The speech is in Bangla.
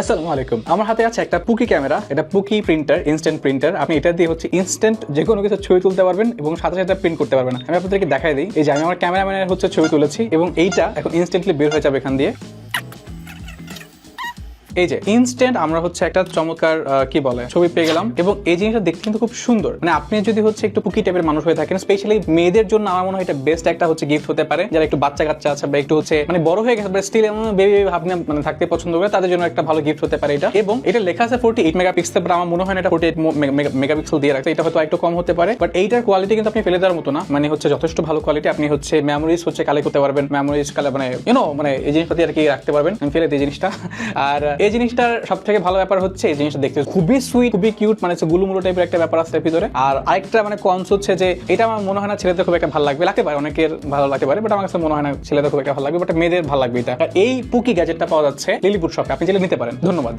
আসসালামু আলাইকুম। আমার হাতে আছে একটা পুকি ক্যামেরা। এটা পুকি প্রিন্টার, ইনস্ট্যান্ট প্রিন্টার। আপনি এটা দিয়ে ইনস্ট্যান্ট যে কোনো কিছু ছবি তুলতে পারবেন এবং সাথে সাথে প্রিন্ট করতে পারবেন। আমি আপনাদেরকে দেখাই দিই। এই যে আমি আমার ক্যামেরাম্যানের ছবি তুলেছি এবং এইটা এখন ইনস্ট্যান্টলি বের হয়ে যাবে এখান দিয়ে। এই যে ইনস্ট্যান্ট আমরা একটা চমৎকার কি বলে ছবি পেয়ে গেলাম এবং এই জিনিসটা দেখতে কিন্তু খুব সুন্দর। মানে আপনি যদি একটু পুকি টাইপের মানুষ হয়ে থাকেন, স্পেশালি মেয়েদের জন্য আমার মনে হয় এটা বেস্ট একটা গিফট হতে পারে। যারা একটু বাচ্চা কাচ্চা আছে বা একটু মানে বড় হয়ে গেছে, স্টিল বেবি ভাবনা মানে থাকতে পছন্দ করে, তাদের জন্য একটা ভালো গিফট হতে পারে এটা। এবং এটা লেখা আছে 48 মেগাপিক্সেল, বাট আমার মনে হয় না এটা 48 মেগাপিক্সেল দিয়ে রাখছে। এটা হয়তো একটু কম হতে পারে, বাট এইটার কোয়ালিটি কিন্তু আপনি ফেলে দেওয়ার মতো না। মানে যথেষ্ট ভালো কোয়ালিটি। আপনি মেমোরিজ কালেক্ট করতে পারবেন, মেমোরিজ মানে মানে এই জিনিসটা দিয়ে আর কি রাখতে পারবেন। আমি ফেলে দিই জিনিসটা। আর এই জিনিসটার থেকে ভালো ব্যাপার এই জিনিসটা দেখতে খুবই সুইট, খুবই কিউট, মানে গুলুমুলু টাইপের একটা ব্যাপার আছে ভিতরে। আর আরেকটা কনস যে এটা আমার মনে হয় না ছেলেদের খুব একটা ভালো লাগতে পারে, অনেকের ভালো লাগতে পারে, বাট আমার কাছে মনে হয় না ছেলেদের খুব একটা ভালো লাগবে, বাট মেয়েদের ভালো লাগবে এটা। এই পুকি গ্যাজেটটা পাওয়া যাচ্ছে লিলিপুর শপে, আপনি চাইলে নিতে পারেন। ধন্যবাদ।